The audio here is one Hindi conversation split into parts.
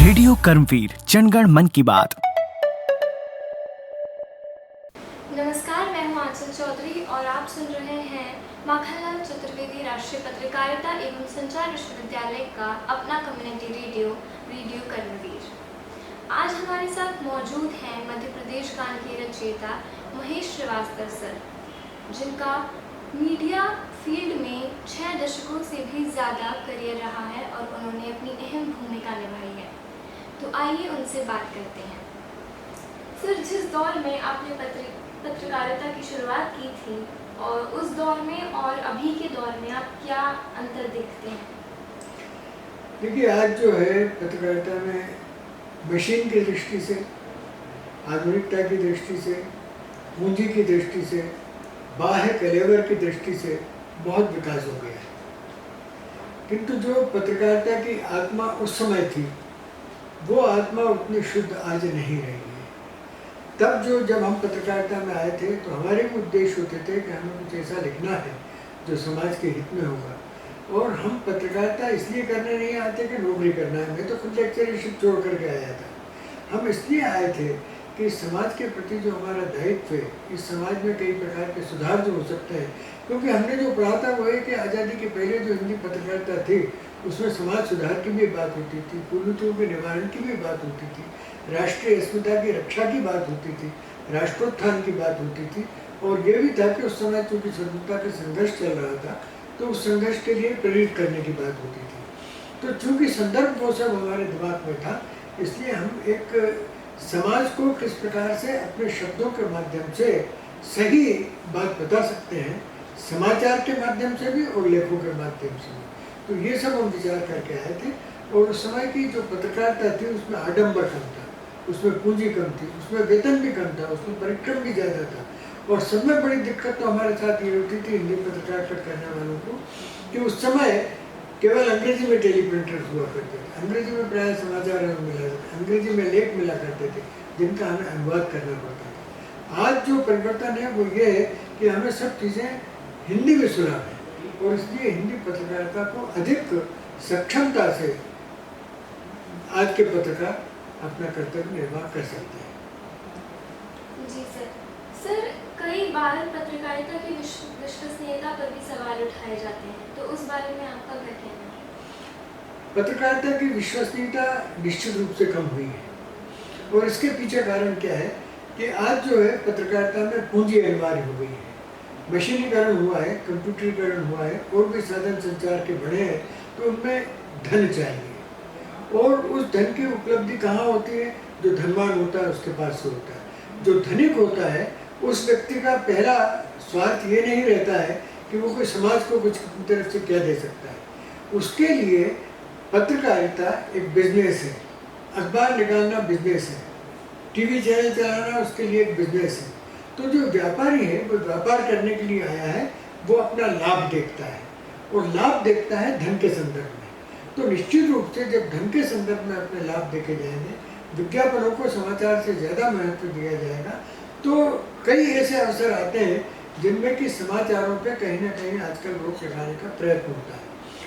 रेडियो कर्मवीर जनगण मन की बात। नमस्कार, मैं हूं आंचल चौधरी और आप सुन रहे हैं माखनलाल चतुर्वेदी राष्ट्रीय पत्रकारिता एवं संचार विश्वविद्यालय का अपना कम्युनिटी रेडियो कर्मवीर। आज हमारे साथ मौजूद हैं मध्य प्रदेश गान के रचयिता महेश श्रीवास्तव सर, जिनका मीडिया फील्ड में 6 दशकों से भी ज़्यादा करियर रहा है और उन्होंने अपनी अहम भूमिका निभाई है। तो आइए उनसे बात करते हैं। सर, जिस दौर में आपने पत्रकारिता की शुरुआत की थी और उस दौर में और अभी के दौर में आप क्या अंतर देखते हैं? देखिए, आज जो है पत्रकारिता में मशीन की दृष्टि से, आधुनिकता की दृष्टि से, पूंजी की दृष्टि से, बाह्य कलेवर की दृष्टि से बहुत विकास हो गया है। किंतु जो पत्रकारिता की आत्मा उस समय थी, वो आत्मा उतनी शुद्ध आज नहीं रही है। तब जब हम पत्रकारिता में आए थे तो हमारे भी उद्देश्य होते थे कि हमें कुछ ऐसा लिखना है जो समाज के हित में होगा। और हम पत्रकारिता इसलिए करने नहीं आते कि नौकरी करना है। मैं तो खुद लेक्चरशिप छोड़ करके आया था। हम इसलिए आए थे कि समाज के प्रति जो हमारा दायित्व है, इस समाज में कई प्रकार के सुधार जो हो सकते हैं, क्योंकि हमने जो पढ़ा था वो है कि आज़ादी के पहले जो हिंदी पत्रकारिता थी उसमें समाज सुधार की भी बात होती थी, कुरीतियों के निवारण की भी बात होती थी, राष्ट्रीय अस्मिता की रक्षा की बात होती थी, राष्ट्रोत्थान की बात होती थी। और ये भी था कि उस समय चूँकि स्वतंत्रता का संघर्ष चल रहा था तो उस संघर्ष के लिए प्रेरित करने की बात होती थी। तो चूँकि संदर्भ वो सब हमारे दिमाग में था, इसलिए हम एक समाज को किस प्रकार से अपने शब्दों के माध्यम से सही बात बता सकते हैं, समाचार के माध्यम से भी और लेखों के माध्यम से भी। तो ये सब हम विचार करके आए थे। और उस समय की जो पत्रकारिता थी उसमें आडंबर कम था, उसमें पूंजी कम थी, उसमें वेतन भी कम था, उसमें परिश्रम भी ज़्यादा था। और सब में बड़ी दिक्कत तो हमारे साथ ये होती थी हिंदी पत्रकारिता करने वालों को कि उस समय केवल अंग्रेजी में टेलीप्रिंटर्स हुआ करते थे, अंग्रेजी में प्राय समाचार मिला करते, अंग्रेजी में लेख मिला करते थे जिनका हमें अनुवाद करना पड़ता था। आज जो परिवर्तन है वो ये है कि हमें सब चीज़ें हिंदी में सुलभ है और इसलिए हिंदी पत्रकारिता को अधिक सक्षमता से आज के पत्रकार अपना कर्तव्य निर्वाह कर सकते हैं। जी सर। सर, कई बार पत्रकारिता की विश्वसनीयता पर भी सवाल उठाए जाते हैं, तो उस बारे में आपका क्या कहना है? पत्रकारिता की विश्वसनीयता निश्चित रूप से कम हुई है और इसके पीछे कारण क्या है कि आज जो है पत्रकारिता में पूंजी अनिवार्य हो गई है, मशीनीकरण हुआ है, कंप्यूटरीकरण हुआ है और भी साधन संचार के बढ़े हैं, तो उनमें धन चाहिए। और उस धन की उपलब्धि कहाँ होती है? जो धनवान होता है उसके पास से होता है। जो धनिक होता है उस व्यक्ति का पहला स्वार्थ ये नहीं रहता है कि वो कोई समाज को कुछ अपनी तरफ से क्या दे सकता है। उसके लिए पत्रकारिता एक बिजनेस है, अखबार निकालना बिजनेस है, टीवी चैनल चलाना उसके लिए एक बिजनेस है। तो जो व्यापारी है वो व्यापार करने के लिए आया है, वो अपना लाभ देखता है और लाभ देखता है धन के संदर्भ में। तो निश्चित रूप से जब धन के संदर्भ में अपने लाभ देखे जाएंगे, विज्ञापनों को समाचार से ज़्यादा महत्व दिया जाएगा, तो कई ऐसे अवसर आते हैं जिनमें कि समाचारों पे कहीं ना कहीं आजकल रोक लगाने का प्रयत्न होता है।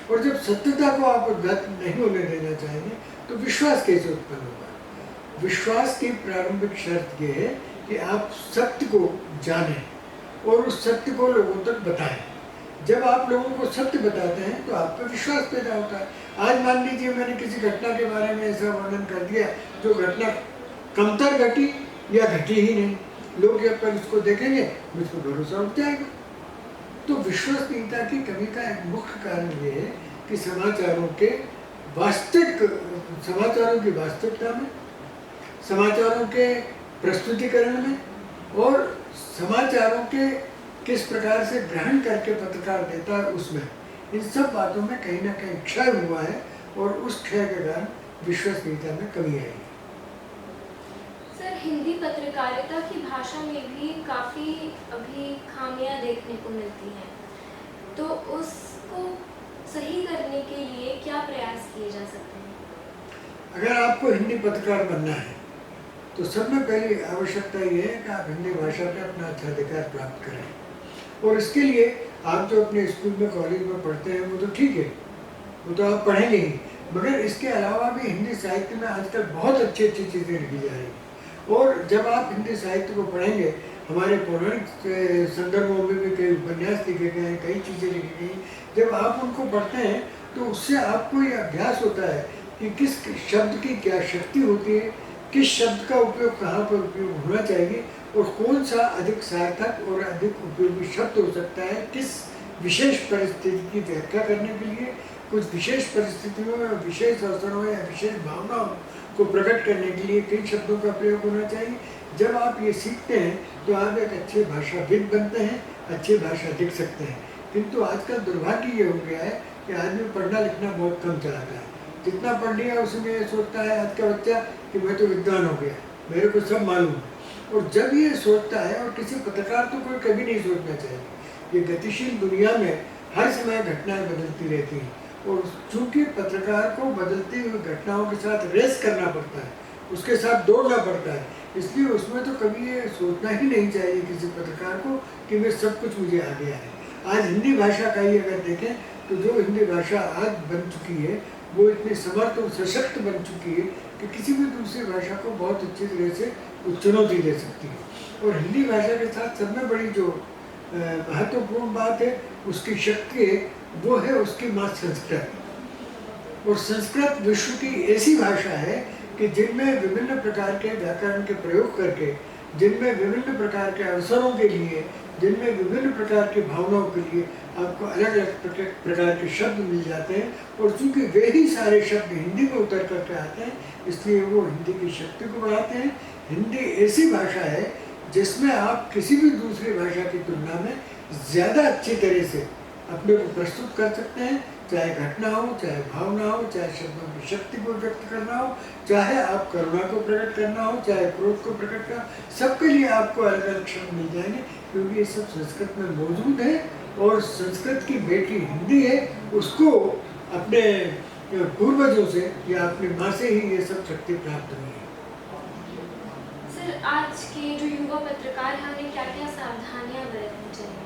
और जब सत्यता को आप उद्घाटन नहीं होने देना चाहेंगे तो विश्वास कैसे उत्पन्न होगा? विश्वास की प्रारंभिक शर्त ये है कि आप सत्य को जानें और उस सत्य को लोगों तक बताएं। जब आप लोगों को सत्य बताते हैं तो आप पर विश्वास पैदा होता है। आज मान लीजिए मैंने किसी घटना के बारे में ऐसा वर्णन कर दिया जो घटना कमतर घटी या घटी ही नहीं, लोग जब तक इसको देखेंगे मुझ पर भरोसा उठ जाएगा। तो विश्वसनीयता की कमी का एक मुख्य कारण ये है कि समाचारों की वास्तविकता में, समाचारों के प्रस्तुतिकरण में और समाचारों के किस प्रकार से ग्रहण करके पत्रकार देता है उसमें, इन सब बातों में कहीं ना कहीं क्षय हुआ है और उस क्षय के कारण विश्वसनीयता में कमी आई है। सर, हिंदी पत्रकारिता की भाषा में भी काफ़ी अभी खामियां देखने को मिलती हैं, तो उसको सही करने के लिए क्या प्रयास किए जा सकते हैं? अगर आपको हिंदी पत्रकार बनना है तो सब में पहली आवश्यकता ये है कि आप हिंदी भाषा पे अपना अच्छाधिकार प्राप्त करें। और इसके लिए आप जो अपने स्कूल में, कॉलेज में पढ़ते हैं वो तो ठीक है, वो तो आप पढ़ेंगे ही, मगर इसके अलावा भी हिंदी साहित्य में आजकल बहुत अच्छी अच्छी चीज़ें लिखी जा रही हैं। और जब आप हिंदी साहित्य को पढ़ेंगे, हमारे पौराणिक संदर्भों में भी कई उपन्यास लिखे गए हैं, कई चीज़ें लिखी गई। जब आप उनको पढ़ते हैं तो उससे आपको ये अभ्यास होता है कि किस शब्द की क्या शक्ति होती है, किस शब्द का उपयोग कहाँ पर उपयोग होना चाहिए और कौन सा अधिक सार्थक और अधिक उपयोगी शब्द हो सकता है, किस विशेष परिस्थिति की व्याख्या करने के लिए, कुछ विशेष परिस्थितियों में, विशेष अवसरों या विशेष भावनाओं को प्रकट करने के लिए किन शब्दों का प्रयोग होना चाहिए। जब आप ये सीखते हैं तो आप एक अच्छे भाषाविद बनते हैं, अच्छी भाषा लिख सकते हैं। किंतु आजकल दुर्भाग्य ये हो गया है कि आदमी पढ़ना लिखना बहुत कम चाहता है। जितना पढ़ लिया उसमें ये सोचता है आज का बच्चा कि मैं तो विद्वान हो गया, मेरे को सब मालूम है। और जब ये सोचता है, और किसी पत्रकार तो कोई कभी नहीं सोचना चाहिए, ये गतिशील दुनिया में हर समय घटनाएं बदलती रहती हैं और चूंकि पत्रकार को बदलती हुई घटनाओं के साथ रेस करना पड़ता है, उसके साथ दौड़ना पड़ता है, इसलिए उसमें तो कभी ये सोचना ही नहीं चाहिए किसी पत्रकार को कि मैं सब कुछ मुझे आ गया है। आज हिंदी भाषा का ही अगर देखें तो जो हिंदी भाषा आज बन चुकी है वो इतनी समर्थ और सशक्त बन चुकी है कि किसी भी दूसरी भाषा को बहुत अच्छी तरह से चुनौती दे सकती है। और हिंदी भाषा के साथ सब में बड़ी जो महत्वपूर्ण बात है, उसकी शक्ति है, वो है उसकी माँ संस्कृत। और संस्कृत विश्व की ऐसी भाषा है कि जिनमें विभिन्न प्रकार के व्याकरण के प्रयोग करके, जिनमें विभिन्न प्रकार के अवसरों के लिए, जिनमें विभिन्न प्रकार की भावनाओं के लिए आपको अलग अलग प्रकार के शब्द मिल जाते हैं। और चूंकि वे ही सारे शब्द हिंदी में उतर करके आते हैं, इसलिए वो हिंदी की शक्ति को बढ़ाते हैं। हिंदी ऐसी भाषा है जिसमें आप किसी भी दूसरी भाषा की तुलना में ज़्यादा अच्छी तरह से अपने को प्रस्तुत कर सकते हैं, चाहे घटना हो, चाहे भावना हो, चाहे शब्दों की शक्ति को व्यक्त करना हो, चाहे आप करुणा को प्रकट करना हो, चाहे क्रोध को प्रकट करना, सबके लिए आपको अलग अलग शब्द मिल जाएंगे, क्योंकि ये सब संस्कृत में मौजूद है। और संस्कृत की बेटी हिंदी है, उसको अपने पूर्वजों से या अपनी माँ से ही ये सब शक्ति प्राप्त हुई है। सर, आज के जो युवा पत्रकार हैं उन्हें क्या क्या सावधानियां बरतनी चाहिए?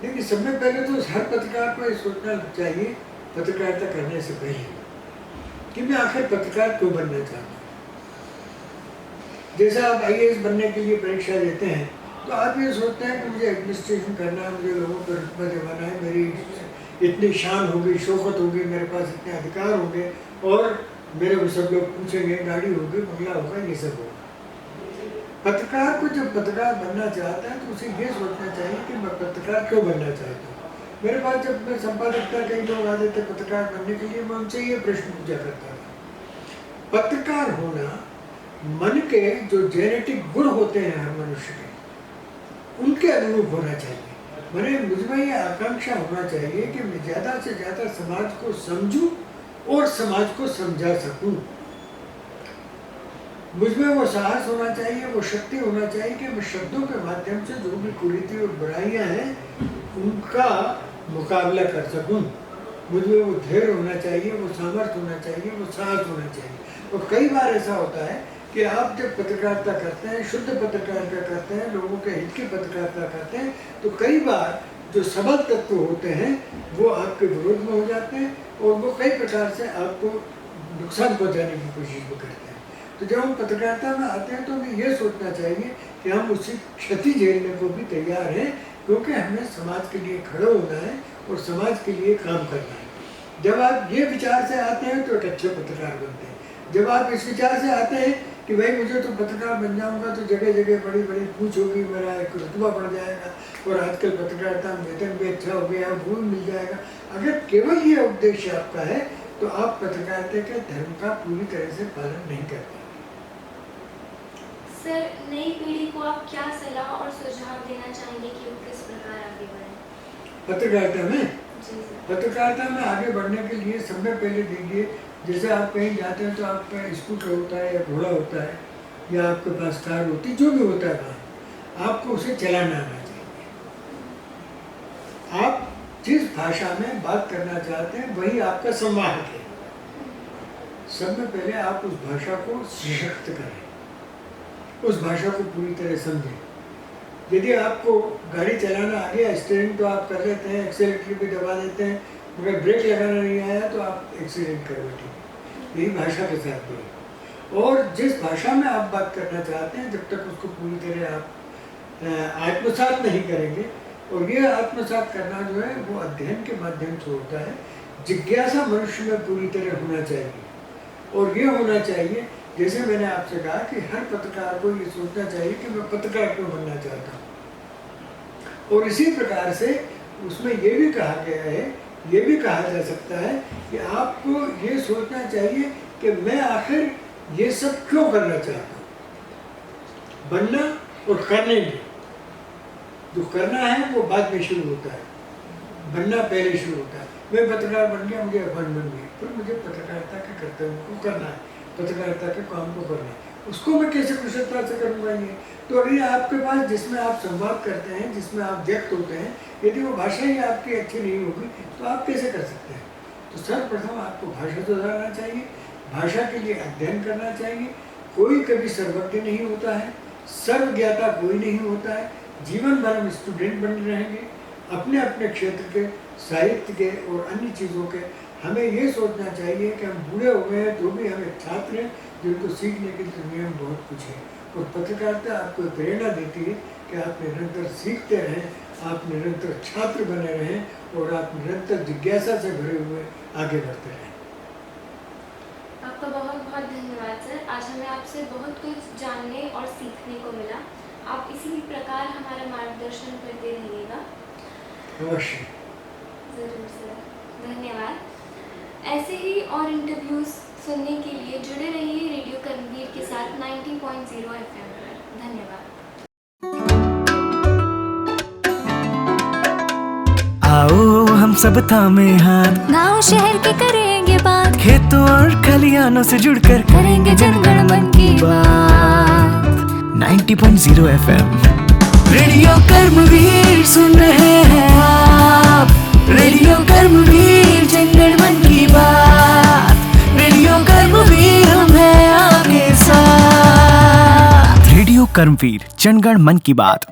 देखिए, सबसे पहले तो हर पत्रकार को ये सोचना चाहिए पत्रकारिता करने से पहले कि मैं आखिर पत्रकार क्यों बनना चाहता हूँ। जैसे आप IAS बनने के लिए परीक्षा देते हैं तो आप ये सोचते हैं कि मुझे एडमिनिस्ट्रेशन करना है, मुझे लोगों पर रुतबा दिलवाना है, मेरी इतनी शान होगी, शौकत होगी, मेरे पास इतने अधिकार होंगे और मेरे को सब लोग पूछेंगे, गाड़ी होगी, बंगला होगा, ये सब होगा। पत्रकार को जब पत्रकार बनना चाहता है तो उसे ये सोचना चाहिए कि मैं पत्रकार क्यों बनना चाहता हूँ। मेरे पास जब मैं संपादकता कई लोग आ जाते पत्रकार बनने के लिए, मैं उनसे ये प्रश्न पूछा करता था, पत्रकार होना मन के जो जेनेटिक गुण होते हैं हर मनुष्य के, उनके अनुरूप होना चाहिए। मैंने मुझमें ये आकांक्षा होना चाहिए कि मैं ज़्यादा से ज़्यादा समाज को समझूं और समाज को समझा सकूं। मुझमें वो साहस होना चाहिए, वो शक्ति होना चाहिए कि मैं शब्दों के माध्यम से जो भी कुरीति और बुराइयां हैं उनका मुकाबला कर सकूं। मुझमें वो धैर्य होना चाहिए, वो सामर्थ्य होना चाहिए, वो साहस होना चाहिए। और कई बार ऐसा होता है कि आप जब पत्रकारिता करते हैं, शुद्ध पत्रकारिता करते हैं, लोगों के हित की पत्रकारिता करते हैं, तो कई बार जो सबल तत्व होते हैं वो आपके विरोध में हो जाते हैं और वो कई प्रकार से आपको नुकसान पहुंचाने की कोशिश भी करते हैं। तो जब हम पत्रकारिता में आते हैं तो हमें ये सोचना चाहिए कि हम उसकी क्षति झेलने को भी तैयार हैं, क्योंकि हमें समाज के लिए खड़े होना है और समाज के लिए काम करना है। जब आप ये विचार से आते हैं तो एक अच्छे पत्रकार बनते हैं। जब आप इस विचार से आते हैं कि भाई मुझे तो पत्रकार बन जाऊंगा तो जगह जगह बड़ी बड़ी पूछ होगी, मेरा एक रुतबा बढ़ जाएगा और आजकल पत्रकारिता में वेतन भी अच्छा हो गया, वो भी मिल जाएगा, अगर केवल ये उद्देश्य आपका है तो आप पत्रकारिता के धर्म का पूरी तरह से पालन नहीं कर पाएंगे। सर, नई पीढ़ी को आप क्या सलाह और सुझाव देना चाहेंगे कि वो किस प्रकार आगे बढ़े पत्रकारिता में? जी सर। पत्रकारिता में आगे बढ़ने के लिए सबसे पहले देखिए, जैसे आप कहीं जाते हैं तो आपका स्कूटर होता है या घोड़ा होता है या आपके पास कार होती है, जो भी होता है वहाँ आपको उसे चलाना आना चाहिए। आप जिस भाषा में बात करना चाहते हैं वही आपका संवाहक है। सबसे पहले आप उस भाषा को सशक्त करें, उस भाषा को पूरी तरह समझें। यदि आपको गाड़ी चलाना आ गया, स्टीयरिंग तो आप कर लेते हैं, एक्सेलेटर भी दबा देते हैं, मगर ब्रेक लगाना नहीं आया तो आप एक्सीडेंट कर बैठे। यही भाषा के साथ भी। और जिस भाषा में आप बात करना चाहते हैं, जब तक उसको पूरी तरह आप आत्मसात नहीं करेंगे, और ये आत्मसात करना जो है वो अध्ययन के माध्यम से होता है। जिज्ञासा मनुष्य में पूरी तरह होना चाहिए, और ये होना चाहिए, जैसे मैंने आपसे कहा कि हर पत्रकार को ये सोचना चाहिए कि मैं पत्रकार क्यों बनना चाहता हूँ। और इसी प्रकार से उसमें ये भी कहा गया है, ये भी कहा जा सकता है कि आपको ये सोचना चाहिए कि मैं आखिर ये सब क्यों करना चाहता हूँ। बनना और करने में जो करना है वो बाद में शुरू होता है, बनना पहले शुरू होता है। मैं पत्रकार बन गया, मुझे अखबार बन गई, फिर मुझे पत्रकारिता के कर्तव्य को करना है, पत्रकारिता के काम को करना है। उसको मैं कैसे कुशलता से करूँगा ये? तो अभी आपके पास जिसमें आप संवाद करते हैं, जिसमें आप व्यक्त होते हैं, यदि वो भाषा ही आपकी अच्छी नहीं होगी तो आप कैसे कर सकते हैं? तो सर्वप्रथम आपको भाषा सुधारना चाहिए, भाषा के लिए अध्ययन करना चाहिए। कोई कभी सर्वज्ञ नहीं होता है, सर्वज्ञाता कोई नहीं होता है। जीवन भर हम स्टूडेंट बन रहेंगे, अपने अपने क्षेत्र के, साहित्य के और अन्य चीज़ों के। हमें ये सोचना चाहिए कि हम बूढ़े हो गए हैं तो भी हम एक छात्र हैं, जिनको सीखने की दुनिया में बहुत कुछ है। और पत्रकारिता आपको प्रेरणा देती है कि आप निरंतर सीखते रहें, आप निरंतर छात्र बने रहें और आप निरंतर जिज्ञासा से भरे हुए आगे बढ़ते रहें। आपका बहुत बहुत धन्यवाद सर। आज हमें आपसे बहुत कुछ जानने और सीखने को मिला। आप इसी प्रकार हमारा मार्गदर्शन करते रहिएगा। अवश्य। ज़रूर सर, धन्यवाद। ऐसे ही और इंटरव्यूज़ सुनने के लिए जुड़े रहिए रेडियो कर्मवीर के साथ 90.0 FM पर। धन्यवाद। आओ हम सब थामे हाथ, गाँव शहर के करेंगे बात, खेतों और खलियानों से जुड़कर करेंगे जनगण मन की बात। 90.0 FM रेडियो कर्मवीर सुन रहे हैं आप, रेडियो कर्मवीर जनगण मन की बात, रेडियो कर्मवीर हम हैं आपके साथ। रेडियो कर्मवीर जनगण मन की बात।